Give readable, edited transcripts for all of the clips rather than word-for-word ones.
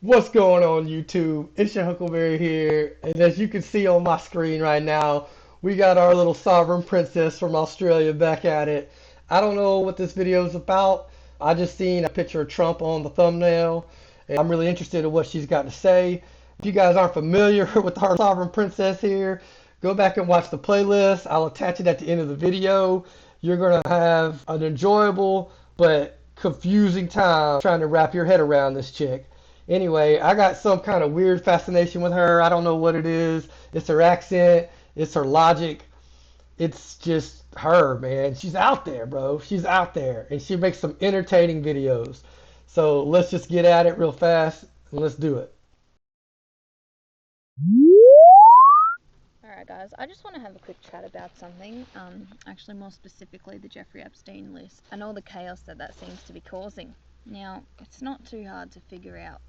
What's going on YouTube? It's your Huckleberry here, and as you can see on my screen right now, we got our little sovereign princess from Australia back at it. I don't know what this video is about. I just seen a picture of Trump on the thumbnail, and I'm really interested in what she's got to say. If you guys aren't familiar with our sovereign princess here, go back and watch the playlist. I'll attach it at the end of the video. You're gonna have an enjoyable but confusing time trying to wrap your head around this chick. Anyway, I got some kind of weird fascination with her. I don't know what it is. It's her accent, it's her logic. It's just her, man. She's out there, bro. She's out there. And she makes some entertaining videos. So let's just get at it real fast and let's do it. Alright guys, I just want to have a quick chat about something, actually more specifically the Jeffrey Epstein list and all the chaos that seems to be causing. Now, it's not too hard to figure out.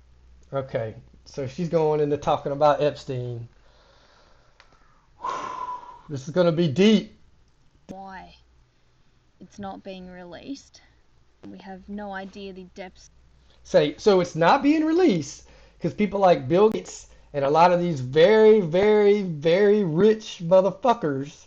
Okay, so she's going into talking about Epstein. This is going to be deep. Why it's not being released. We have no idea the depths. So it's not being released because people like Bill Gates and a lot of these very, very, very rich motherfuckers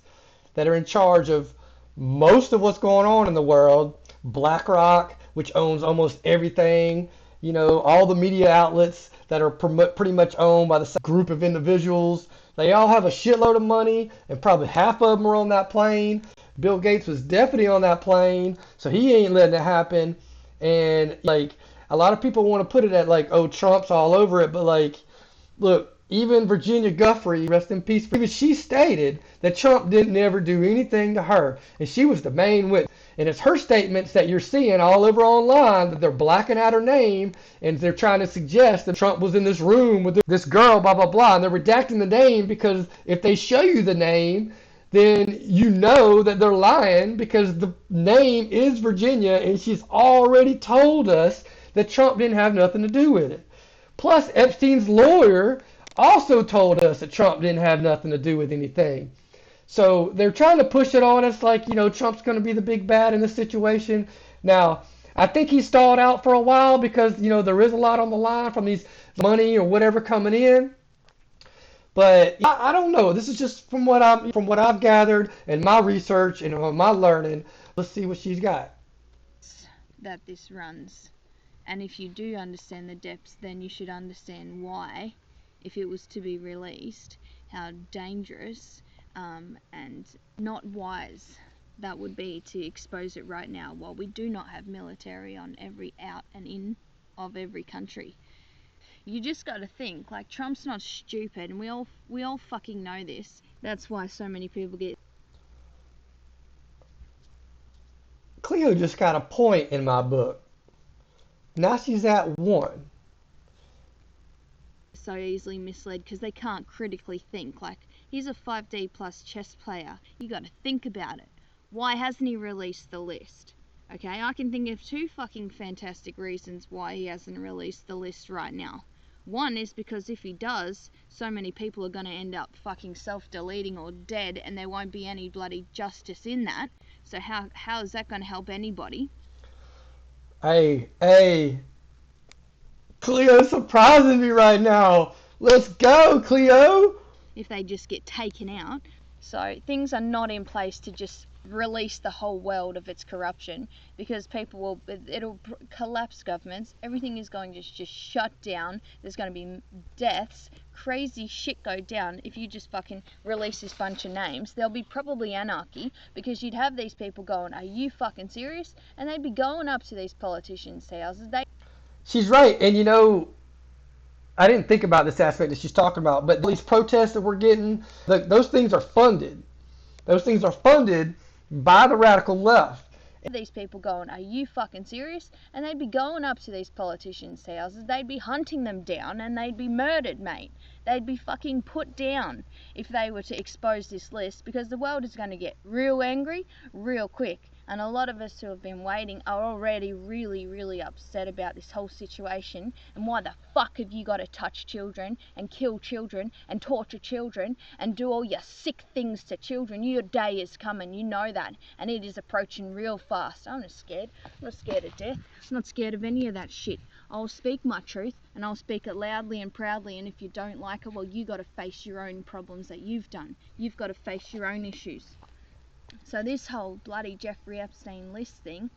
that are in charge of most of what's going on in the world, BlackRock, which owns almost everything, all the media outlets that are pretty much owned by the same group of individuals. They all have a shitload of money, and probably half of them are on that plane. Bill Gates was definitely on that plane, so he ain't letting it happen. And like a lot of people want to put it at like, oh, Trump's all over it, but like, look, even Virginia Giuffre, rest in peace, even she stated that Trump didn't ever do anything to her, and she was the main witness. And it's her statements that you're seeing all over online that they're blacking out her name, and they're trying to suggest that Trump was in this room with this girl, blah, blah, blah. And they're redacting the name because if they show you the name, then you know that they're lying because the name is Virginia, and she's already told us that Trump didn't have nothing to do with it. Plus, Epstein's lawyer also told us that Trump didn't have nothing to do with anything. So they're trying to push it on us like, Trump's going to be the big bad in this situation. Now, I think he stalled out for a while because, there is a lot on the line from these money or whatever coming in. But I don't know. This is just from what I've gathered and my research and my learning. Let's see what she's got. That this runs. And if you do understand the depths, then you should understand why, if it was to be released, how dangerous and not wise that would be to expose it right now while we do not have military on every out and in of every country. You just got to think, like, Trump's not stupid, and we all fucking know this. That's why so many people get Cleo just got a point in my book. Now she's at one. so easily misled because they can't critically think. Like, he's a 5D plus chess player. You got to think about it. Why hasn't he released the list? Okay, I can think of two fucking fantastic reasons why he hasn't released the list right now. One is because if he does, so many people are going to end up fucking self-deleting or dead, and there won't be any bloody justice in that. So how is that going to help anybody? Hey, Cleo's surprising me right now. Let's go, Cleo. If they just get taken out. So things are not in place to just release the whole world of its corruption, because it'll collapse governments. Everything is going to just shut down. There's going to be deaths, crazy shit go down if you just fucking release this bunch of names. There'll be probably anarchy, because you'd have these people going, are you fucking serious? And they'd be going up to these politicians' houses. She's right, and I didn't think about this aspect that she's talking about, but these protests that we're getting, those things are funded. Those things are funded by the radical left. These people going, are you fucking serious? And they'd be going up to these politicians' houses, they'd be hunting them down, and they'd be murdered, mate. They'd be fucking put down if they were to expose this list, because the world is going to get real angry real quick. And a lot of us who have been waiting are already really, really upset about this whole situation. And why the fuck have you got to touch children and kill children and torture children and do all your sick things to children? Your day is coming, you know that. And it is approaching real fast. I'm not scared. I'm not scared of death. I'm not scared of any of that shit. I'll speak my truth, and I'll speak it loudly and proudly, and if you don't like it, well, you got to face your own problems that you've done. You've got to face your own issues. So this whole bloody Jeffrey Epstein list thing,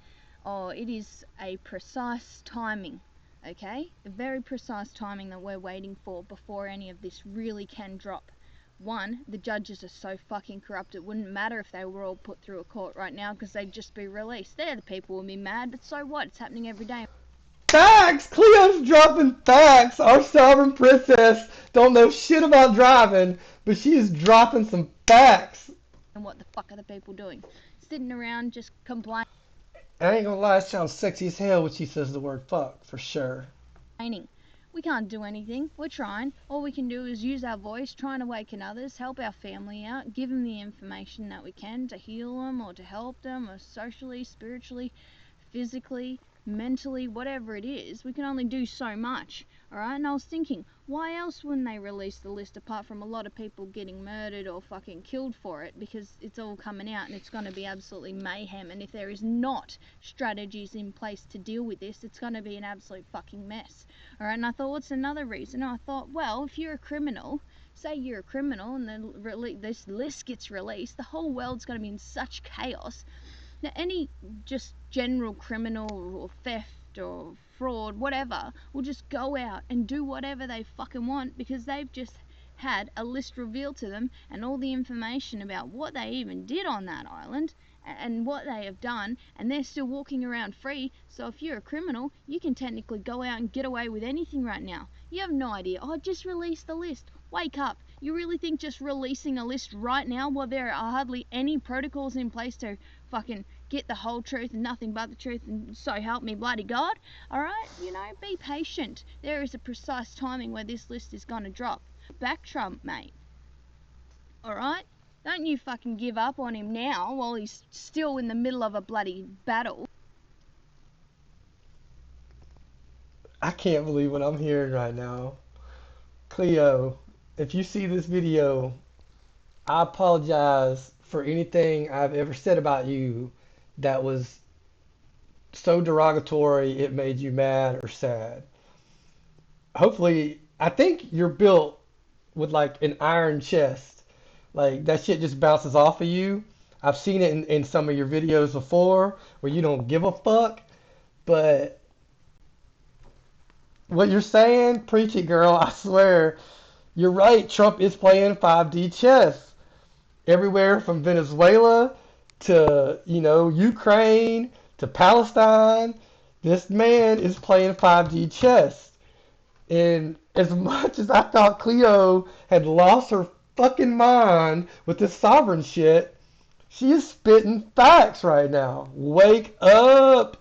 it is a precise timing, okay? A very precise timing that we're waiting for before any of this really can drop. One, the judges are so fucking corrupt, it wouldn't matter if they were all put through a court right now because they'd just be released. They're the people who would be mad, but so what? It's happening every day. Facts! Cleo's dropping facts! Our sovereign princess don't know shit about driving, but she is dropping some facts. And what the fuck are the people doing? Sitting around just complaining. I ain't gonna lie, it sounds sexy as hell when she says the word fuck, for sure. We can't do anything. We're trying. All we can do is use our voice, try and awaken others, help our family out, give them the information that we can to heal them or to help them, or socially, spiritually, physically, mentally, whatever it is. We can only do so much, alright? And I was thinking, why else wouldn't they release the list apart from a lot of people getting murdered or fucking killed for it? Because it's all coming out and it's going to be absolutely mayhem. And if there is not strategies in place to deal with this, it's going to be an absolute fucking mess. Alright, and I thought, what's another reason? And I thought, well, if you're a criminal, say you're a criminal and then this list gets released, the whole world's going to be in such chaos. Now, any just general criminal or theft or fraud, whatever, will just go out and do whatever they fucking want because they've just had a list revealed to them and all the information about what they even did on that island and what they have done, and they're still walking around free. So if you're a criminal, you can technically go out and get away with anything right now. You have no idea. Oh, just release the list. Wake up. You really think just releasing a list right now while there are hardly any protocols in place to fucking get the whole truth and nothing but the truth, and so help me bloody God? Alright, be patient. There is a precise timing where this list is gonna drop. Back Trump, mate. Alright? Don't you fucking give up on him now while he's still in the middle of a bloody battle. I can't believe what I'm hearing right now. Cleo, if you see this video, I apologize for anything I've ever said about you that was so derogatory it made you mad or sad. Hopefully, I think you're built with like an iron chest. Like that shit just bounces off of you. I've seen it in some of your videos before where you don't give a fuck, but what you're saying, preach it, girl. I swear, you're right. Trump is playing 5D chess everywhere from Venezuela to, Ukraine to Palestine. This man is playing 5D chess. And as much as I thought Cleo had lost her fucking mind with this sovereign shit, she is spitting facts right now. Wake up.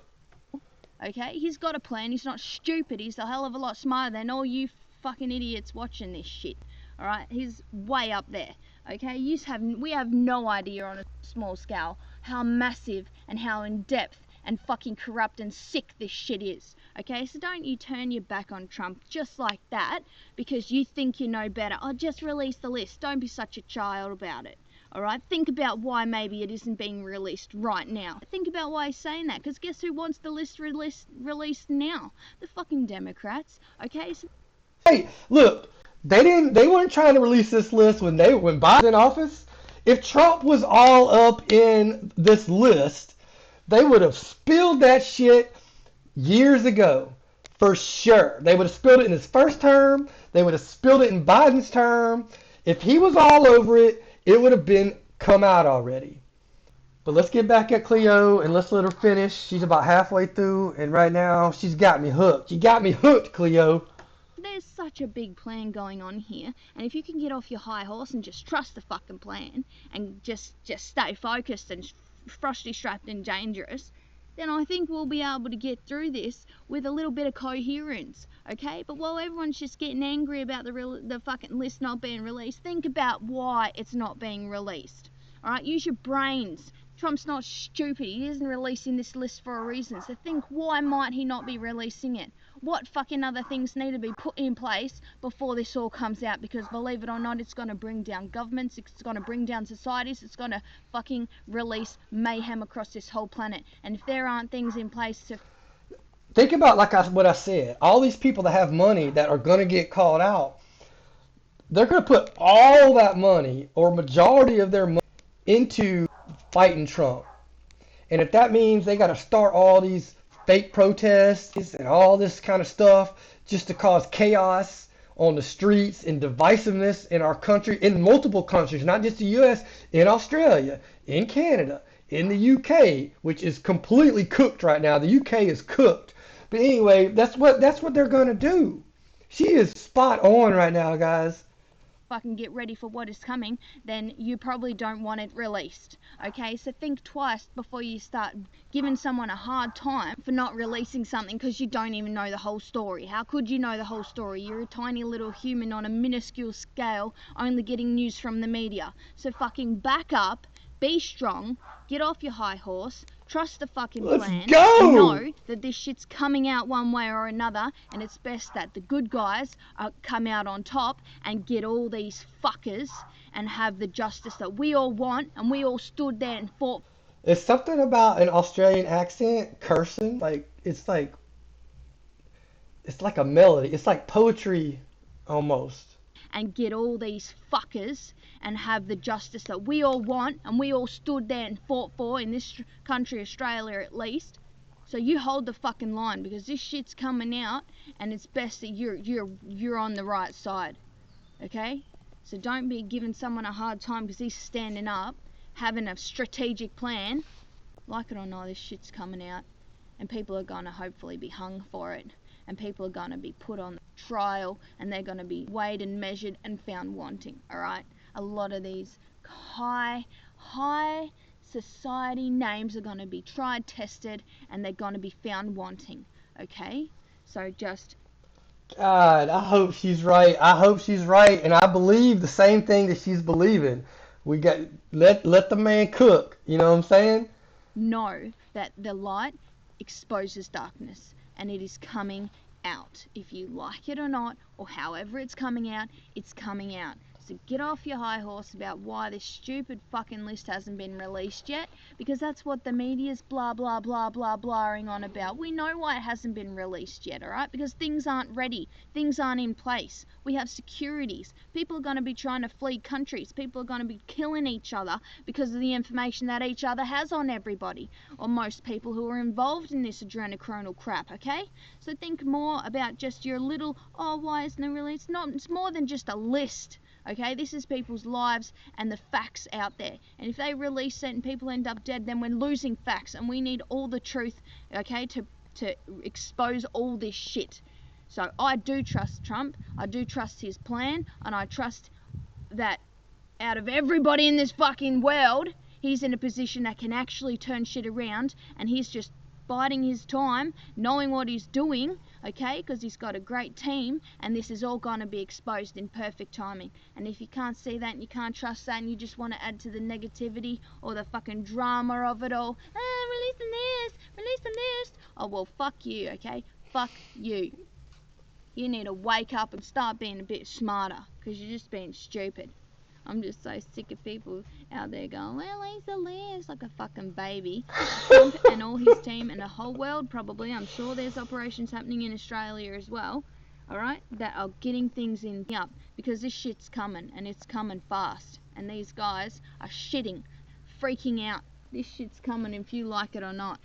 Okay, he's got a plan. He's not stupid. He's a hell of a lot smarter than all you fucking idiots watching this shit. Alright, he's way up there. Okay, we have no idea on a small scale how massive and how in depth and fucking corrupt and sick this shit is. Okay, so don't you turn your back on Trump just like that because you think you know better. Oh, just release the list. Don't be such a child about it. Alright, think about why maybe it isn't being released right now. Think about why he's saying that, because guess who wants the list released now? The fucking Democrats. Okay, so... Hey, look, they weren't trying to release this list when Biden was in office. If Trump was all up in this list, they would have spilled that shit years ago. For sure. They would have spilled it in his first term. They would have spilled it in Biden's term. If he was all over it, it would have been come out already. But let's get back at Cleo and let's let her finish. She's about halfway through, and right now she's got me hooked. You got me hooked, Cleo. There's such a big plan going on here, and if you can get off your high horse and just trust the fucking plan and just stay focused and frosty strapped and dangerous, then I think we'll be able to get through this with a little bit of coherence, okay? But while everyone's just getting angry about the fucking list not being released, think about why it's not being released, alright? Use your brains. Trump's not stupid. He isn't releasing this list for a reason. So think, why might he not be releasing it? What fucking other things need to be put in place before this all comes out? Because believe it or not, it's going to bring down governments, it's going to bring down societies, it's going to fucking release mayhem across this whole planet. And if there aren't things in place to... Think about what I said. All these people that have money that are going to get called out, they're going to put all that money or majority of their money into fighting Trump. And if that means they got to start all these fake protests and all this kind of stuff just to cause chaos on the streets and divisiveness in our country, in multiple countries, not just the U.S., in Australia, in Canada, in the UK, which is completely cooked right now. The UK is cooked. But anyway, that's what they're going to do. She is spot on right now, guys. Fucking get ready for what is coming, then you probably don't want it released. Okay, so think twice before you start giving someone a hard time for not releasing something because you don't even know the whole story. How could you know the whole story? You're a tiny little human on a minuscule scale, only getting news from the media. So fucking back up, be strong, get off your high horse, trust the fucking plan, Let's go! and know that this shit's coming out one way or another, and it's best that the good guys come out on top and get all these fuckers and have the justice that we all want and we all stood there and fought. It's something about an Australian accent, cursing, it's like a melody. It's like poetry almost. And get all these fuckers and have the justice that we all want and we all stood there and fought for in this country, Australia at least. So you hold the fucking line, because this shit's coming out and it's best that you're on the right side. Okay? So don't be giving someone a hard time because he's standing up, having a strategic plan. Like it or not, this shit's coming out and people are gonna hopefully be hung for it. And people are going to be put on trial and they're going to be weighed and measured and found wanting, alright? A lot of these high society names are going to be tried, tested, and they're going to be found wanting, okay? So just... God, I hope she's right. I hope she's right, and I believe the same thing that she's believing. We got let the man cook, you know what I'm saying? know that the light exposes darkness. And it is coming out. If you like it or not, or however it's coming out, it's coming out. So get off your high horse about why this stupid fucking list hasn't been released yet, because that's what the media's blah blah blah blah blahing on about. We know why it hasn't been released yet, alright? Because things aren't ready. Things aren't in place. We have securities. People are going to be trying to flee countries. People are going to be killing each other because of the information that each other has on everybody, or most people who are involved in this adrenochronic crap, okay? So think more about just your little, oh, why isn't it released? No, it's more than just a list. Okay, this is people's lives and the facts out there. And if they release it and people end up dead, then we're losing facts. And we need all the truth, okay, to expose all this shit. So I do trust Trump. I do trust his plan. And I trust that out of everybody in this fucking world, he's in a position that can actually turn shit around. And he's just biding his time, knowing what he's doing, okay, because he's got a great team, and this is all going to be exposed in perfect timing. And if you can't see that and you can't trust that and you just want to add to the negativity or the fucking drama of it all, release the list, oh well, fuck you, okay, fuck you. You need to wake up and start being a bit smarter, because you're just being stupid. I'm just so sick of people out there going, well, he's the list, like a fucking baby. Trump and all his team and the whole world probably, I'm sure there's operations happening in Australia as well, alright, that are getting things in up, because this shit's coming, and it's coming fast. And these guys are shitting, freaking out. This shit's coming if you like it or not.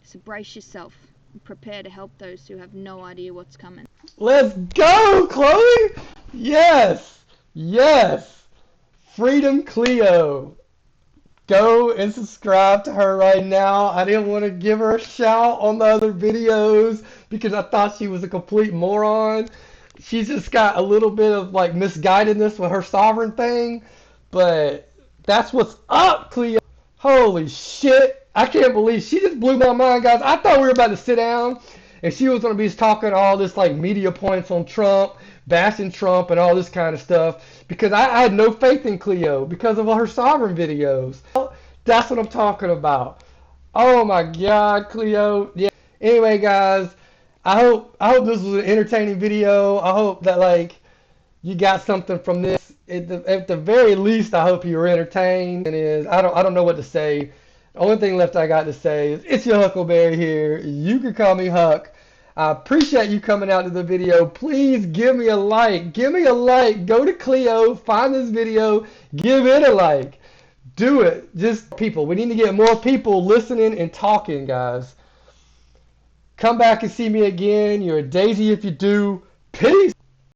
So brace yourself and prepare to help those who have no idea what's coming. Let's go, Chloe! Yes! Yes! Freedom Cleo. Go and subscribe to her right now. I didn't want to give her a shout on the other videos because I thought she was a complete moron. She's just got a little bit of like misguidedness with her sovereign thing. But that's what's up, Cleo. Holy shit. I can't believe she just blew my mind, guys. I thought we were about to sit down and she was going to be talking all this like media points on Trump, bashing Trump and all this kind of stuff, because I had no faith in Cleo because of all her sovereign videos. That's what I'm talking about. Oh my God, Cleo. Yeah. Anyway, guys, I hope this was an entertaining video. I hope that like you got something from this. At the very least, I hope you were entertained. And is I don't know what to say. The only thing left I got to say is it's your Huckleberry here. You can call me Huck. I appreciate you coming out to the video. Please give me a like. Give me a like. Go to Cleo, find this video, give it a like. Do it. Just people. We need to get more people listening and talking, guys. Come back and see me again. You're a daisy if you do. Peace.